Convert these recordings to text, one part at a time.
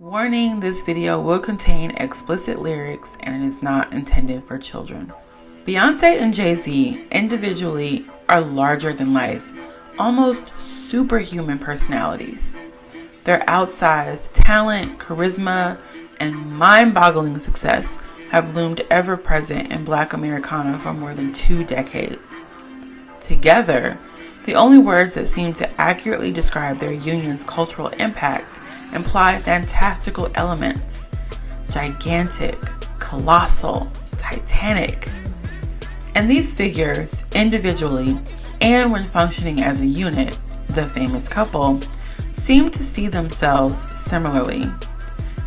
Warning, this video will contain explicit lyrics and it is not intended for children. Beyonce and Jay-Z individually are larger than life, almost superhuman personalities. Their outsized talent, charisma, and mind-boggling success have loomed ever present in Black Americana for more than 2 decades. Together, the only words that seem to accurately describe their union's cultural impact imply fantastical elements: gigantic, colossal, titanic. And these figures, individually and when functioning as a unit, the famous couple, seem to see themselves similarly.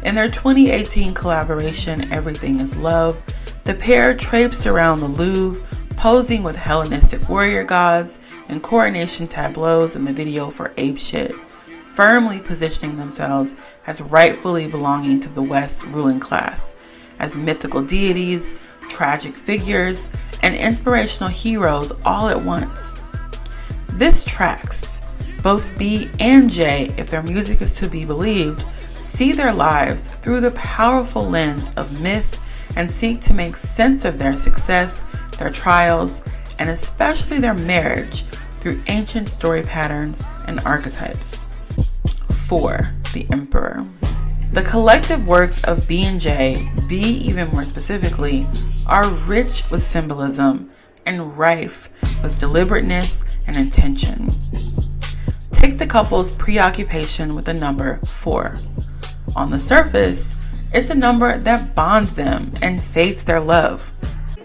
In their 2018 collaboration, Everything Is Love, the pair traipsed around the Louvre, posing with Hellenistic warrior gods and coronation tableaus in the video for Ape Shit, firmly positioning themselves as rightfully belonging to the West's ruling class, as mythical deities, tragic figures, and inspirational heroes all at once. This tracks. Both B and J, if their music is to be believed, see their lives through the powerful lens of myth and seek to make sense of their success, their trials, and especially their marriage through ancient story patterns and archetypes. 4. The Emperor. The collective works of B and J, B even more specifically, are rich with symbolism and rife with deliberateness and intention. Take the couple's preoccupation with the number 4. On the surface, it's a number that bonds them and fates their love.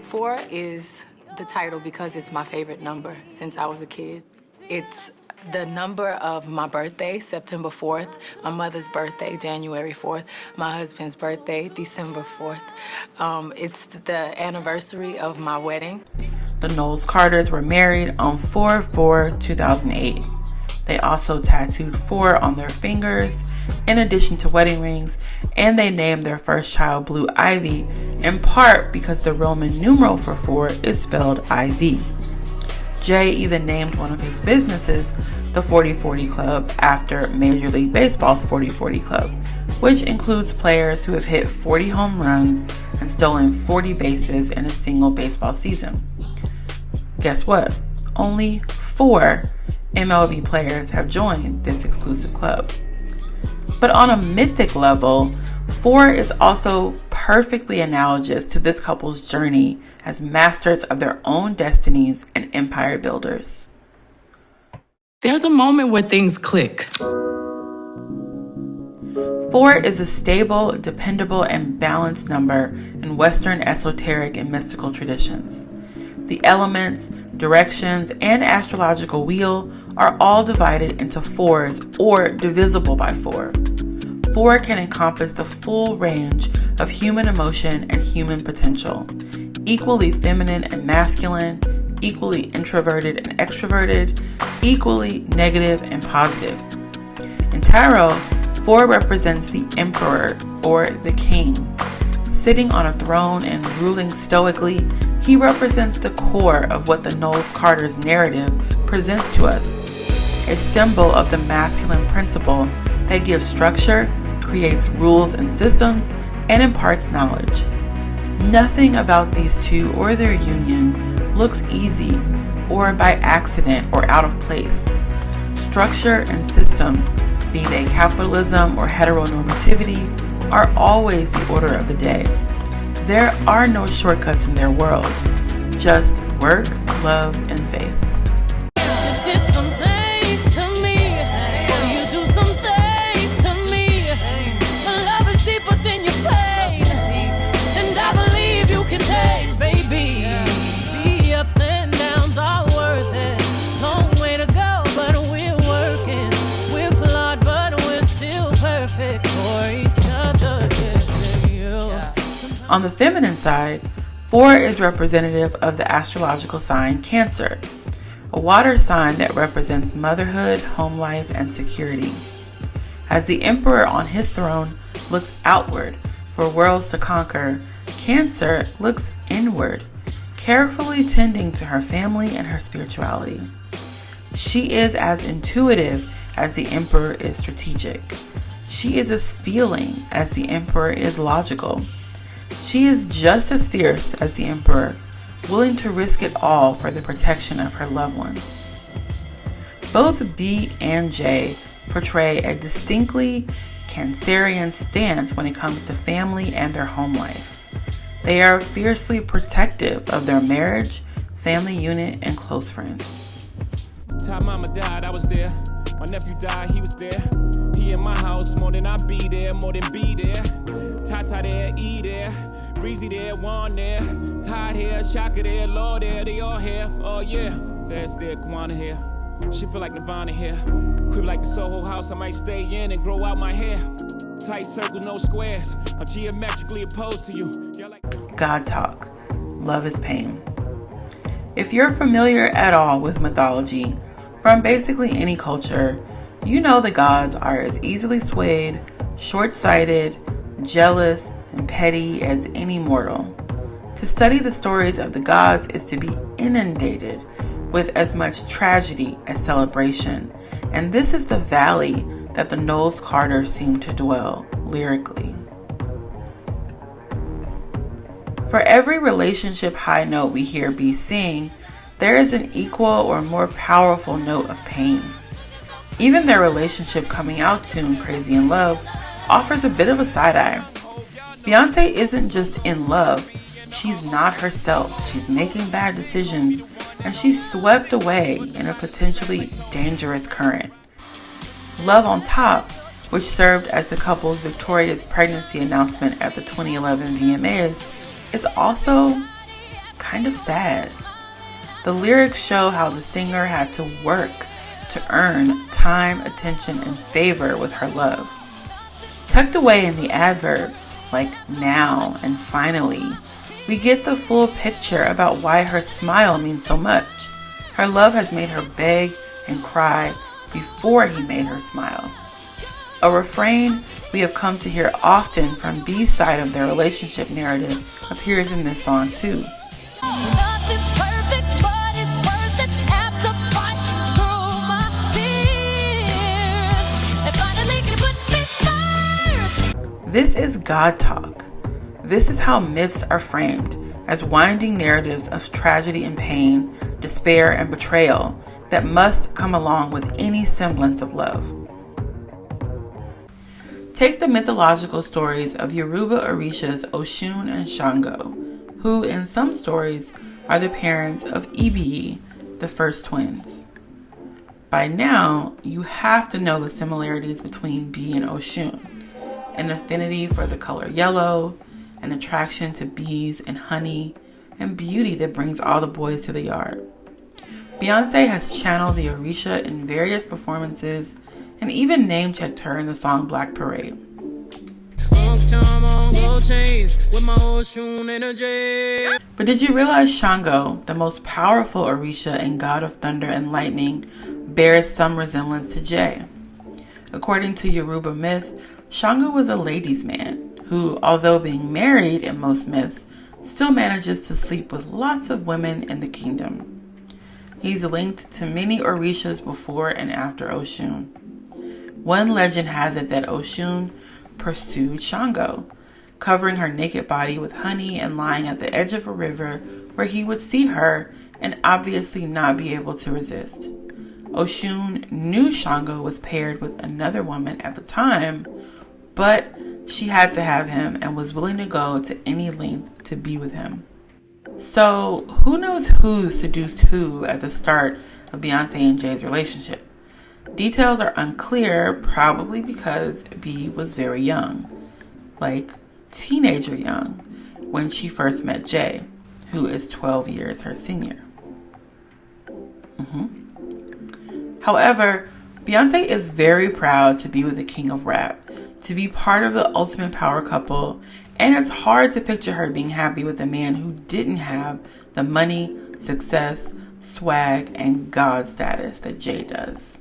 4 is the title because it's my favorite number since I was a kid. It's the number of my birthday, September 4th, my mother's birthday, January 4th, my husband's birthday, December 4th. It's the anniversary of my wedding. The Knowles Carters were married on 4/4/2008. They also tattooed 4 on their fingers, in addition to wedding rings, and they named their first child Blue Ivy, in part because the Roman numeral for 4 is spelled IV. Jay even named one of his businesses the 40/40 Club after Major League Baseball's 40/40 Club, which includes players who have hit 40 home runs and stolen 40 bases in a single baseball season. Guess what? Only 4 MLB players have joined this exclusive club. But on a mythic level, 4 is also perfectly analogous to this couple's journey as masters of their own destinies and empire builders. There's a moment where things click. 4 is a stable, dependable, and balanced number in Western esoteric and mystical traditions. The elements, directions, and astrological wheel are all divided into 4s or divisible by 4. 4 can encompass the full range of human emotion and human potential, equally feminine and masculine, equally introverted and extroverted, equally negative and positive. In tarot, 4 represents the emperor or the king. Sitting on a throne and ruling stoically, he represents the core of what the Knowles Carters narrative presents to us, a symbol of the masculine principle that gives structure, creates rules and systems, and imparts knowledge. Nothing about these two or their union looks easy or by accident or out of place. Structure and systems, be they capitalism or heteronormativity, are always the order of the day. There are no shortcuts in their world, just work, love, and faith. On the feminine side, 4 is representative of the astrological sign Cancer, a water sign that represents motherhood, home life, and security. As the emperor on his throne looks outward for worlds to conquer, Cancer looks inward, carefully tending to her family and her spirituality. She is as intuitive as the emperor is strategic. She is as feeling as the emperor is logical. She is just as fierce as the emperor, willing to risk it all for the protection of her loved ones. Both B and J portray a distinctly Cancerian stance when it comes to family and their home life. They are fiercely protective of their marriage, family unit, and close friends. Time mama died, I was there. My nephew died, he was there. He in my house more than I be there, more than be there. Tata there, E there. Breezy there, Juan there. Hot here, Shaka there, Lord there, they all here. Oh yeah, Dad's there, Kwana here. She feel like Nirvana here. Crib like the Soho house, I might stay in and grow out my hair. Tight circles, no squares. I'm geometrically opposed to you. God talk. Love is pain. If you're familiar at all with mythology, from basically any culture, you know the gods are as easily swayed, short-sighted, jealous, and petty as any mortal. To study the stories of the gods is to be inundated with as much tragedy as celebration, and this is the valley that the Knowles Carter seem to dwell lyrically. For every relationship high note we hear B sing, there is an equal or more powerful note of pain. Even their relationship coming out tune, Crazy in Love, offers a bit of a side-eye. Beyonce isn't just in love, she's not herself. She's making bad decisions, and she's swept away in a potentially dangerous current. Love on Top, which served as the couple's victorious pregnancy announcement at the 2011 VMAs, is also kind of sad. The lyrics show how the singer had to work to earn time, attention, and favor with her love. Tucked away in the adverbs, like now and finally, we get the full picture about why her smile means so much. Her love has made her beg and cry before he made her smile. A refrain we have come to hear often from B's side of their relationship narrative appears in this song too. This is God talk. This is how myths are framed, as winding narratives of tragedy and pain, despair and betrayal that must come along with any semblance of love. Take the mythological stories of Yoruba Orishas Oshun and Shango, who in some stories are the parents of Ibiyi, the first twins. By now, you have to know the similarities between B and Oshun. An affinity for the color yellow, an attraction to bees and honey, and beauty that brings all the boys to the yard. Beyonce has channeled the Orisha in various performances and even name-checked her in the song Black Parade. But did you realize Shango, the most powerful Orisha and god of thunder and lightning, bears some resemblance to Jay? According to Yoruba myth, Shango was a ladies' man who, although being married in most myths, still manages to sleep with lots of women in the kingdom. He's linked to many Orishas before and after Oshun. One legend has it that Oshun pursued Shango, covering her naked body with honey and lying at the edge of a river where he would see her and obviously not be able to resist. Oshun knew Shango was paired with another woman at the time, but she had to have him and was willing to go to any length to be with him. So who knows who seduced who at the start of Beyonce and Jay's relationship? Details are unclear, probably because B was very young, like teenager young, when she first met Jay, who is 12 years her senior. However, Beyonce is very proud to be with the king of rap, to be part of the ultimate power couple, and it's hard to picture her being happy with a man who didn't have the money, success, swag, and god status that Jay does.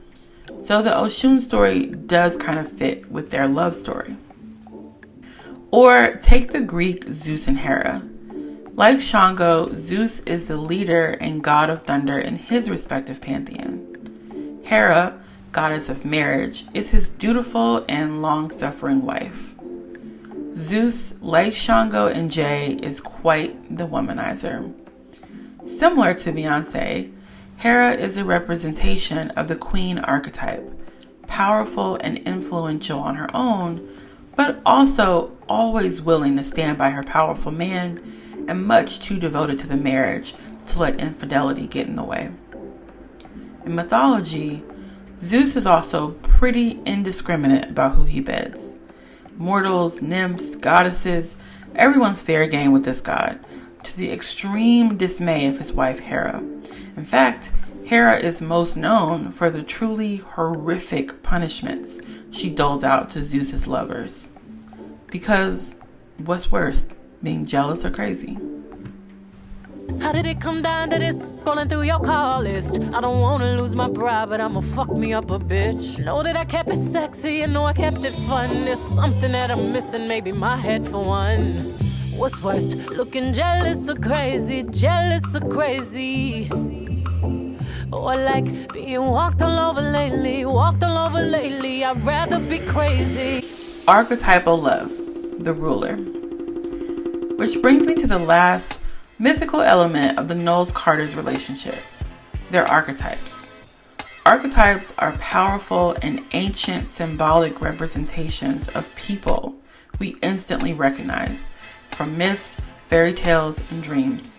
So the Oshun story does kind of fit with their love story. Or take the Greek Zeus and Hera. Like Shango, Zeus is the leader and god of thunder in his respective pantheon. Hera, goddess of marriage, is his dutiful and long-suffering wife. Zeus, like Shango and Jay, is quite the womanizer. Similar to Beyonce, Hera is a representation of the queen archetype, powerful and influential on her own, but also always willing to stand by her powerful man and much too devoted to the marriage to let infidelity get in the way. In mythology, Zeus is also pretty indiscriminate about who he beds. Mortals, nymphs, goddesses, everyone's fair game with this god, to the extreme dismay of his wife Hera. In fact, Hera is most known for the truly horrific punishments she doles out to Zeus's lovers. Because what's worse, being jealous or crazy? How did it come down to this? Scrolling through your call list. I don't wanna lose my pride, but I'ma fuck me up a bitch. Know that I kept it sexy, and know I kept it fun. There's something that I'm missing, maybe my head for one. What's worst, looking jealous or crazy, jealous or crazy? Or like being walked all over lately, I'd rather be crazy. Archetypal love, the ruler. Which brings me to the last mythical element of the Knowles-Carter's relationship, their archetypes. Archetypes are powerful and ancient symbolic representations of people we instantly recognize from myths, fairy tales, and dreams.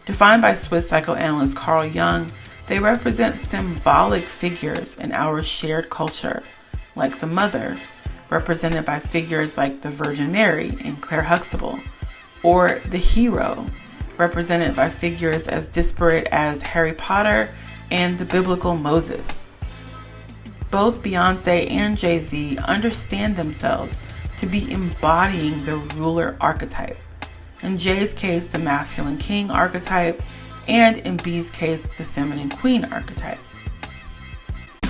Defined by Swiss psychoanalyst Carl Jung, they represent symbolic figures in our shared culture, like the mother, represented by figures like the Virgin Mary and Claire Huxtable, or the hero, represented by figures as disparate as Harry Potter and the biblical Moses. Both Beyonce and Jay-Z understand themselves to be embodying the ruler archetype. In Jay's case, the masculine king archetype, and in B's case, the feminine queen archetype.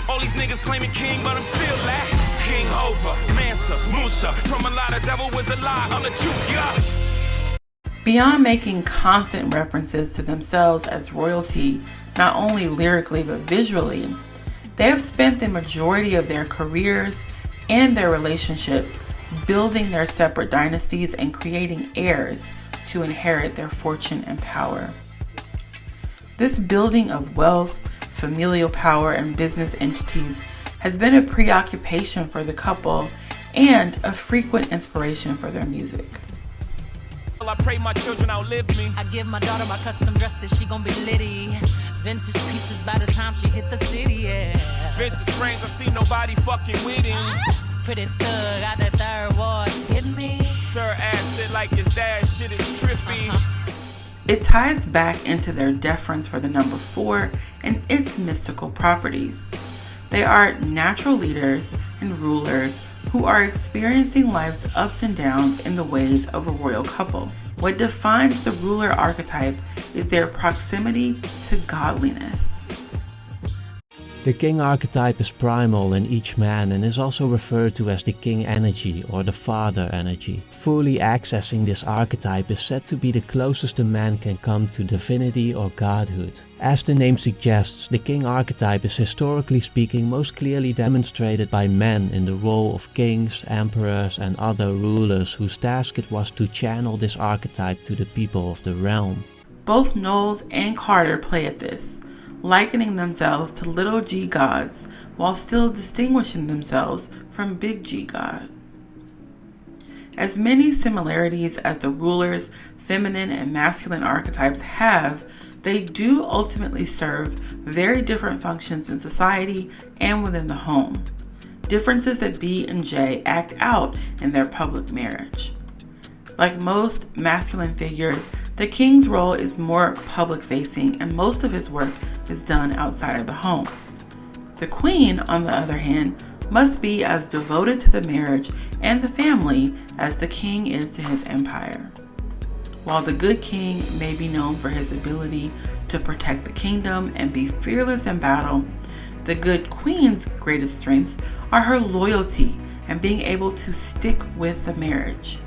All these niggas claiming king, but I'm still like King Hova, Mansa, Musa. From a lot of devil was a lie, I'm the truth, yeah. Beyond making constant references to themselves as royalty, not only lyrically but visually, they have spent the majority of their careers and their relationship building their separate dynasties and creating heirs to inherit their fortune and power. This building of wealth, familial power, and business entities has been a preoccupation for the couple and a frequent inspiration for their music. I pray my children outlive me. I give my daughter my custom dresses, she gon' be litty. Vintage pieces by the time she hit the city, yeah. Vintage frames, I see nobody fucking with him. Pretty thug, got that third ward, hit me. Sir ass shit like his dad, shit is trippy. It ties back into their deference for the number 4 and its mystical properties. They are natural leaders and rulers who are experiencing life's ups and downs in the ways of a royal couple. What defines the ruler archetype is their proximity to godliness. The king archetype is primal in each man and is also referred to as the king energy or the father energy. Fully accessing this archetype is said to be the closest a man can come to divinity or godhood. As the name suggests, the king archetype is historically speaking most clearly demonstrated by men in the role of kings, emperors and other rulers whose task it was to channel this archetype to the people of the realm. Both Knowles and Carter play at this, likening themselves to little g gods while still distinguishing themselves from big G God. As many similarities as the rulers' feminine and masculine archetypes have, they do ultimately serve very different functions in society and within the home, differences that B and J act out in their public marriage. Like most masculine figures, the king's role is more public-facing and most of his work is done outside of the home. The queen, on the other hand, must be as devoted to the marriage and the family as the king is to his empire. While the good king may be known for his ability to protect the kingdom and be fearless in battle, the good queen's greatest strengths are her loyalty and being able to stick with the marriage.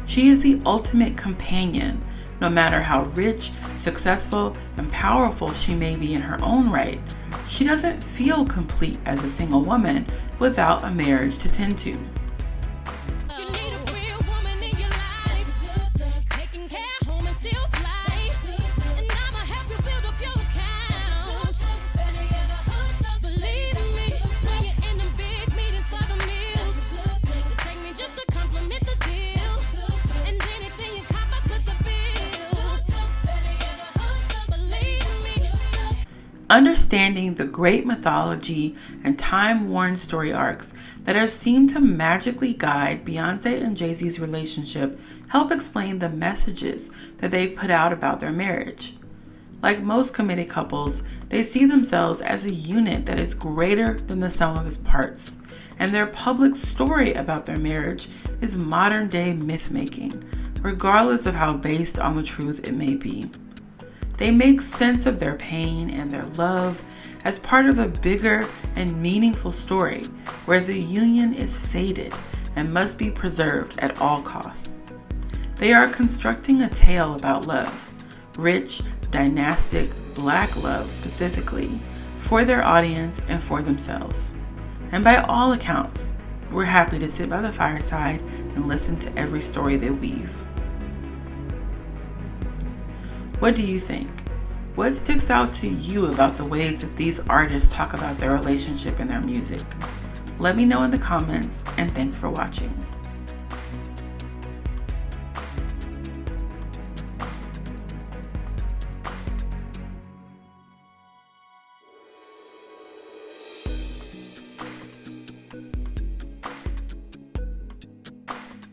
She is the ultimate companion, no matter how rich, successful, and powerful she may be in her own right. she doesn't feel complete as a single woman without a marriage to tend to. Understanding the great mythology and time-worn story arcs that have seemed to magically guide Beyonce and Jay-Z's relationship help explain the messages that they put out about their marriage. Like most committed couples, they see themselves as a unit that is greater than the sum of its parts, and their public story about their marriage is modern-day myth-making, regardless of how based on the truth it may be. They make sense of their pain and their love as part of a bigger and meaningful story where the union is fated and must be preserved at all costs. They are constructing a tale about love, rich, dynastic, black love specifically, for their audience and for themselves. And by all accounts, we're happy to sit by the fireside and listen to every story they weave. What do you think? What sticks out to you about the ways that these artists talk about their relationship and their music? Let me know in the comments, and thanks for watching.